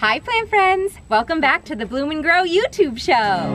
Hi plant friends! Welcome back to the Bloom and Grow YouTube show!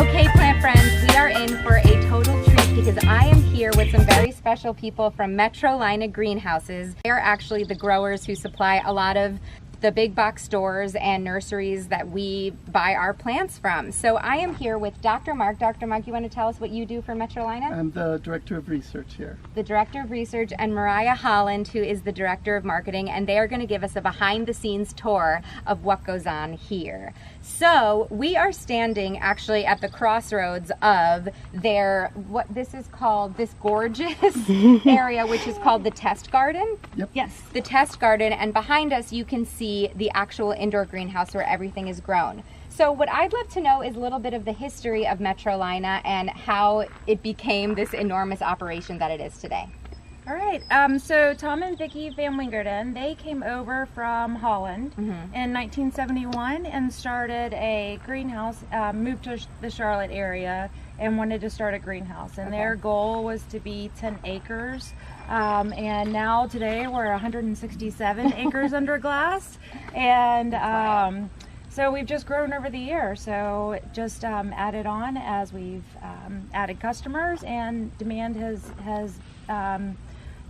Okay plant friends, we are in for a total treat because I am here with some very special people from Metrolina greenhouses. They are actually the growers who supply a lot of the big box stores and nurseries that we buy our plants from. So I am here with Dr. Mark. Dr. Mark, you want to tell us what you do for Metrolina? I'm the Director of Research here. The Director of Research, and Mariah Holland, who is the Director of Marketing, and they are going to give us a behind-the-scenes tour of what goes on here. So we are standing actually at the crossroads of what this is called, this gorgeous area, which is called the test garden. Yep. Yes, the test garden, and behind us you can see the actual indoor greenhouse where everything is grown. So what I'd love to know is a little bit of the history of Metrolina and how it became this enormous operation that it is today. All right, so Tom and Vicki Van Wingerden, they came over from Holland in 1971 and started a greenhouse, moved to the Charlotte area and wanted to start a greenhouse. And their goal was to be 10 acres. And now today we're 167 acres under glass. And so we've just grown over the year. So just added on as we've added customers, and demand has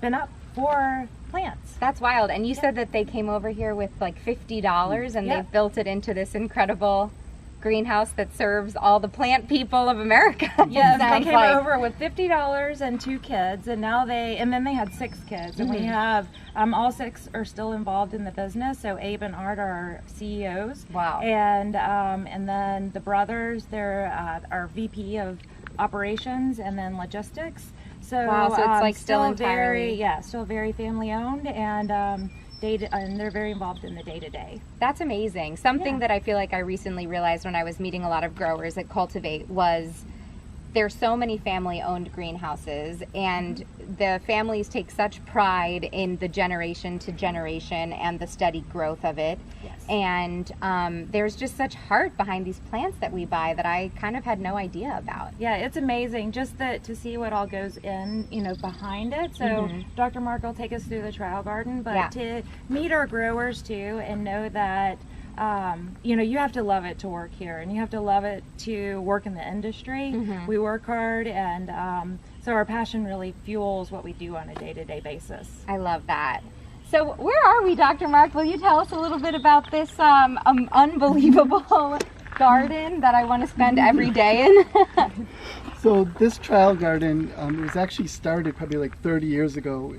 been up for plants. That's wild. And you said that they came over here with like $50 and they've built it into this incredible greenhouse that serves all the plant people of America. Yes, they came over with $50 and 2 kids, and now then they had 6 kids, and we have all 6 are still involved in the business. So Abe and Art are our CEOs. Wow. And then the brothers, they're our VP of operations and then logistics. So, wow, so it's like still entirely still very family owned, and and they're very involved in the day-to-day. That's amazing. Something that I feel like I recently realized when I was meeting a lot of growers at Cultivate was there's so many family-owned greenhouses, and the families take such pride in the generation to generation and the steady growth of it. Yes. And there's just such heart behind these plants that we buy that I kind of had no idea about. Yeah, it's amazing just to see what all goes in, behind it. So Dr. Mark will take us through the trial garden, but to meet our growers too and know that you have to love it to work here, and you have to love it to work in the industry. We work hard, and so our passion really fuels what we do on a day-to-day basis. I love that. So where are we, Dr. Mark? Will you tell us a little bit about this unbelievable garden that I want to spend every day in? So this trial garden was actually started probably like 30 years ago.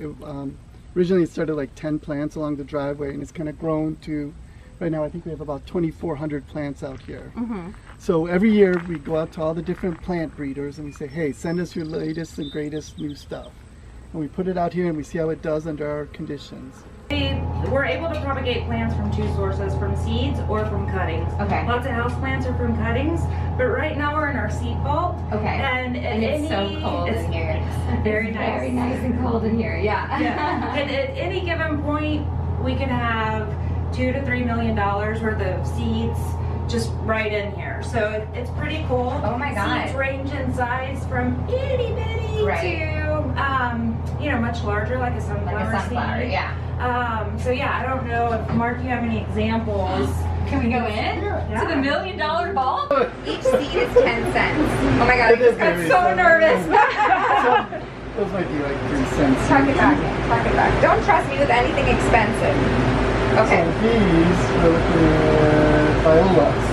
Originally it started like 10 plants along the driveway, and it's kind of grown to right now I think we have about 2,400 plants out here. So every year we go out to all the different plant breeders and we say, hey, send us your latest and greatest new stuff. And we put it out here and we see how it does under our conditions. We're able to propagate plants from 2 sources, from seeds or from cuttings. Okay. Lots of house plants are from cuttings, but right now we're in our seed vault. Okay. And it's so cold in here. Very nice. Very nice and cold in here, yeah. And at any given point, we could have $2 to $3 million worth of seeds just right in here. So it's pretty cool. Oh my God. Seeds range in size from itty bitty to much larger, like a sunflower seed. Yeah. So yeah, I don't know if Mark, you have any examples. Can we go in to the $1 million bulb? Each seed is 10 cents. Oh my God, I just got so nervous. Those might be like 3 cents. Talk it back. Don't trust me with anything expensive. Okay. So these are looking at violas.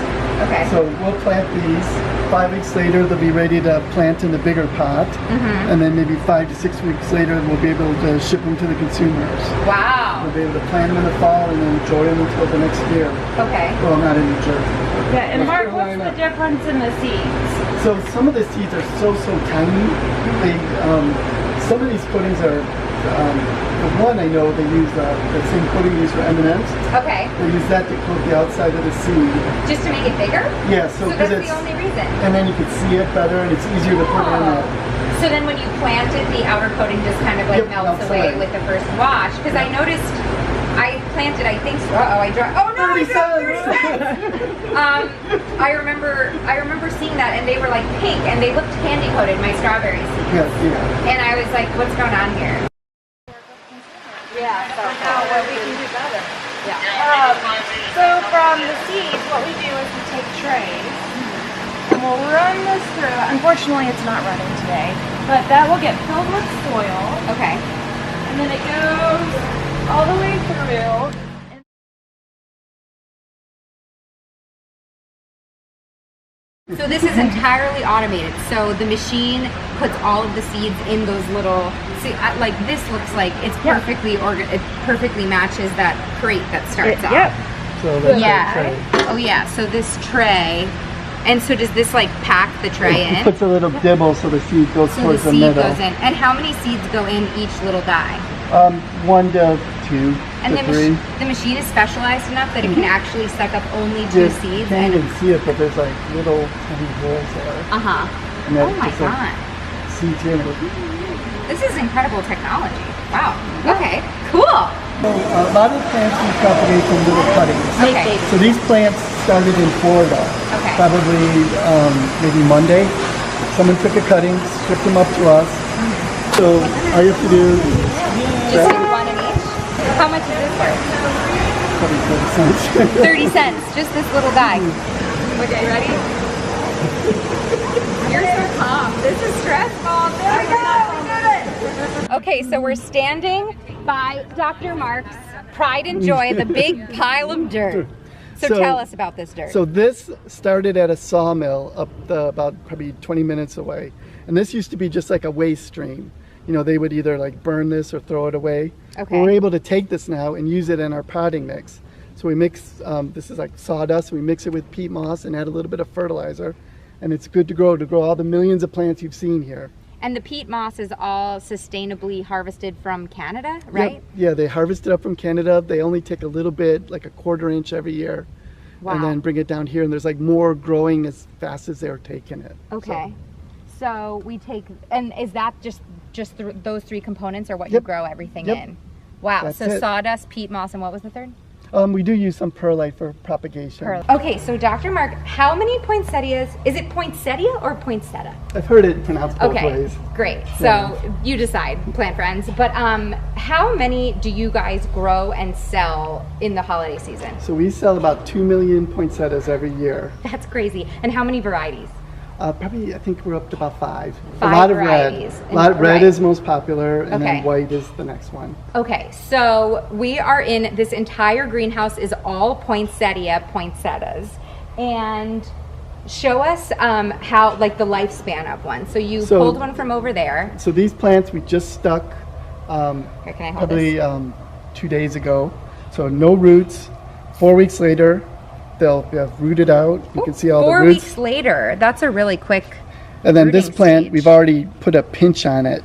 Okay. So we'll plant these. 5 weeks later, they'll be ready to plant in the bigger pot. And then maybe 5 to 6 weeks later, we'll be able to ship them to the consumers. Wow. We'll be able to plant them in the fall and then enjoy them until the next year. Okay. Well, not in New Jersey. Yeah, and Mark, what's the difference in the seeds? So some of the seeds are so tiny. They, some of these coatings are, the one I know they use the same coating they use for M&Ms. Okay. They use that to coat the outside of the seed. Just to make it bigger? Yeah, so that's the only reason. And then you can see it better, and it's easier to put in it. So then when you plant it, the outer coating just kind of like melts away with the first wash. Because I noticed I planted, I think, I dropped, oh no, I dropped 30 cents! I remember seeing that, and they were like pink, and they looked candy coated, my strawberry seeds. Yeah. And I was like, what's going on here? Yeah, so what we can do better. Yeah. So from the seeds, what we do is we take trays and we'll run this through. Unfortunately, it's not running today, but that will get filled with soil, Okay. and then it goes all the way through. So this is entirely automated. So the machine puts all of the seeds in those little. See, like this looks like it's perfectly it perfectly matches that crate that starts off. Yep. So that's Yeah. our tray. Oh yeah. So this tray, and so does this like pack the tray It in? puts a little dibble so the seed goes So towards the the seed middle. goes in. And how many seeds go in each little die? 1 to 2 And to the, 3. the machine is specialized enough that it can actually suck up only 2 You seeds. can't And even see it, but there's like little tiny holes there. And that Oh my just, like, god. seeds here and it goes. This is incredible technology. Wow. Okay. Cool. So, a lot of the plants we propagate from little cuttings. Okay. So these plants started in Florida. Okay. Probably maybe Monday. Someone took a cutting, shipped them up to us. So all you have to do is Just do one in each. How much is this worth? probably 30 cents. 30 cents. Just this little guy. Okay, ready? You're so calm. This is stressful. There we go. We did it. Okay, so we're standing by Dr. Mark's pride and joy, the big pile of dirt. So tell us about this dirt. So this started at a sawmill up about probably 20 minutes away. And this used to be just like a waste stream. You know, they would either like burn this or throw it away. Okay. Well, we're able to take this now and use it in our potting mix. So we mix, this is like sawdust, we mix it with peat moss and add a little bit of fertilizer. And it's good to grow all the millions of plants you've seen here. And the peat moss is all sustainably harvested from Canada, right? Yep. Yeah, they harvest it up from Canada. They only take a little bit, like a 1/4 inch every year. Wow. And then bring it down here, and there's like more growing as fast as they're taking it. Okay. So we take, and is that just those 3 components are what you grow everything in? Wow. That's so it. sawdust, peat moss, and what was the third? We do use some perlite for propagation. Okay, so Dr. Mark, how many poinsettias, is it poinsettia or poinsettia? I've heard it pronounced both Okay, ways. great. Yeah. So you decide, plant friends. But how many do you guys grow and sell in the holiday season? So we sell about 2 million poinsettias every year. That's crazy. And how many varieties? Probably, I think we're up to about 5. 5 a lot varieties. of red. A lot red Right. is most popular, and Okay. then white is the next one. Okay, so we are in, this entire greenhouse is all poinsettias. And show us how, like the lifespan of one. So you pulled one from over there. So these plants we just stuck Here, can I hold probably this? 2 days ago. So no roots. 4 weeks later, they'll have rooted out. You can see all the 4 roots. weeks later. That's a really quick. And then this rooting plant, stage. we've already put a pinch on it.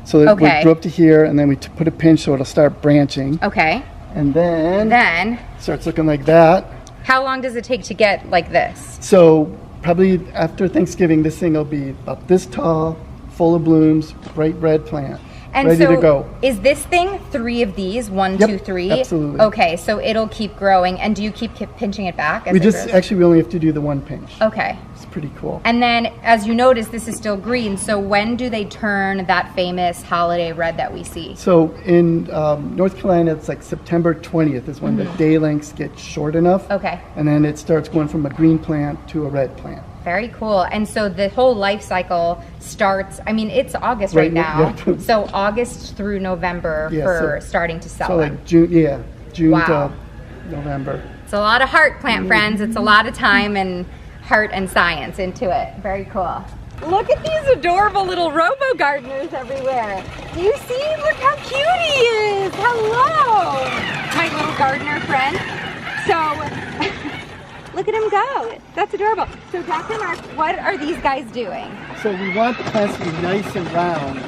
So that Okay. we grew up to here, and then we put a pinch so it'll start branching. Okay. And then Then, starts looking like that. how long does it take to get like this? So probably after Thanksgiving, this thing will be about this tall, full of blooms, bright red plant, And ready so to go. is this thing 3 of these? 1, Yep, 2, 3? absolutely. Okay, so it'll keep growing. And do you keep pinching it back? As We it just, grows? actually we only have to do the 1 pinch. Okay. It's pretty cool. And then, as you notice, this is still green. So when do they turn that famous holiday red that we see? So in North Carolina, it's like September 20th is when the day lengths get short enough. Okay. And then it starts going from a green plant to a red plant. Very cool. And so the whole life cycle starts, I mean, it's August right Right, now. yeah. So August through November Yeah, for so- starting to sell So them. like June Wow. to November. It's a lot of heart, plant friends. It's a lot of time and heart and science into it. Very cool. Look at these adorable little robo-gardeners everywhere. Do you see? Look how cute he is. Hello, my little gardener friend. So, look at him go. That's adorable. So, Dr. Mark, what are these guys doing? So we want the plants to be nice and round.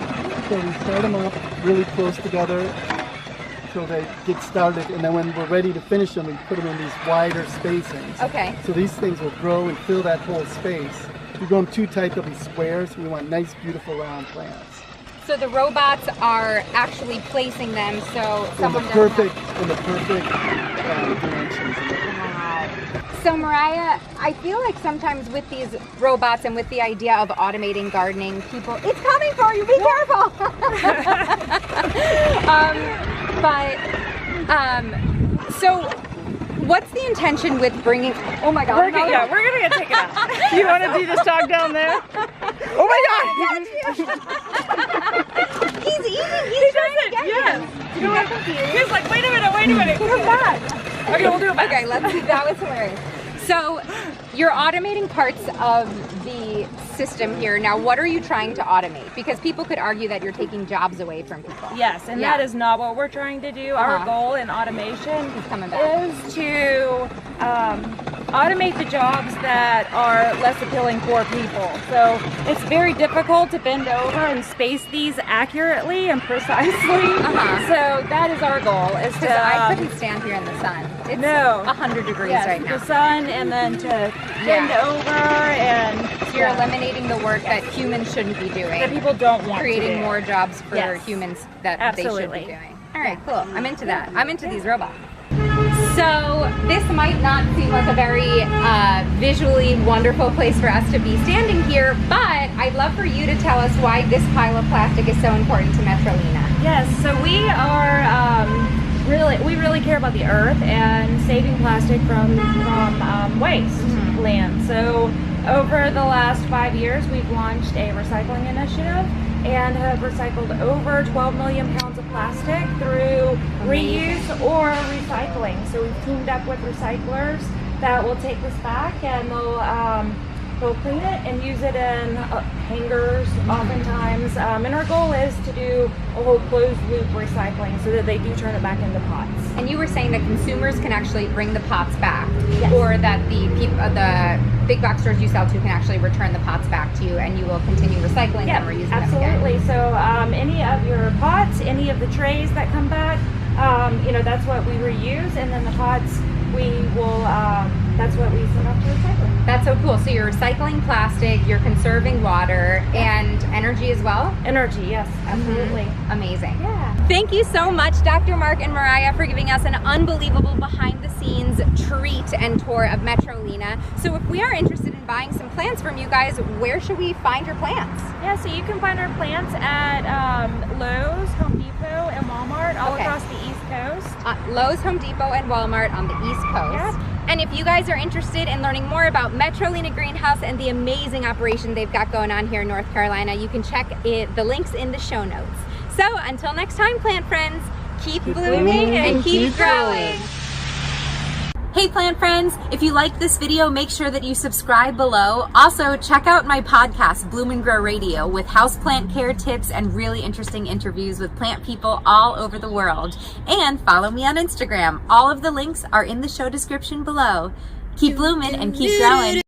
So we start them up really close together until they get started. And then when we're ready to finish them, we put them in these wider spacings. Okay. So these things will grow and fill that whole space. If you grow them too tight, they'll be squares. We want nice, beautiful round plants. So the robots are actually placing them so In the someone doesn't perfect, have- in the perfect dimensions. Wow. So Mariah, I feel like sometimes with these robots and with the idea of automating gardening, people, it's coming for you, be careful! But So, what's the intention with bringing? Oh my God! We're gonna get taken out. You want to do the stock down there? Oh my God! He's eating. He's trying to get Yes. you. You got confused. He's like, wait a minute, come back. Okay, we'll do it back. Okay, let's see. That was hilarious. So, you're automating parts of the system here. Now, what are you trying to automate? Because people could argue that you're taking jobs away from people. Yes, and that is not what we're trying to do. Our goal in automation is to automate the jobs that are less appealing for people. So it's very difficult to bend over and space these accurately and precisely. So that is our goal. Is to I couldn't stand here in the sun. It's 100 degrees right now. The sun, and then to bend over, and so you're eliminating the work that humans shouldn't be doing. That people don't want creating to do. more jobs for humans that they should be doing. All right, cool. I'm into that. I'm into these robots. So this might not seem like a very visually wonderful place for us to be standing here, but I'd love for you to tell us why this pile of plastic is so important to Metrolina. Yes, so we are we really care about the earth and saving plastic from waste land. So over the last 5 years, we've launched a recycling initiative and have recycled over 12 million pounds of plastic through reuse or recycling. So we've teamed up with recyclers that will take this back, and they'll clean it and use it in hangers oftentimes. And our goal is to do a whole closed loop recycling so that they do turn it back into pots. And you were saying that consumers can actually bring the pots back, or that the big box stores you sell to can actually return the pots back to you, and you will continue recycling them or using them again. Absolutely. So any of your pots, any of the trays that come back, that's what we reuse, and then the pots we will. That's what we send off to recycling. That's so cool. So you're recycling plastic, you're conserving water and energy as well? Energy, yes, absolutely. Amazing. Yeah. Thank you so much, Dr. Mark and Mariah, for giving us an unbelievable behind-the-scenes treat and tour of Metrolina. So if we are interested in buying some plants from you guys, where should we find your plants? Yeah, so you can find our plants at Lowe's, Home Depot, and Walmart all across the East Coast. Lowe's, Home Depot, and Walmart on the East Coast. Yeah. And if you guys are interested in learning more about Metrolina Greenhouse and the amazing operation they've got going on here in North Carolina, you can check the links in the show notes. So until next time, plant friends, keep blooming and keep growing. Hey plant friends, if you liked this video, make sure that you subscribe below. Also, check out my podcast, Bloom and Grow Radio, with houseplant care tips and really interesting interviews with plant people all over the world. And follow me on Instagram. All of the links are in the show description below. Keep blooming and keep growing.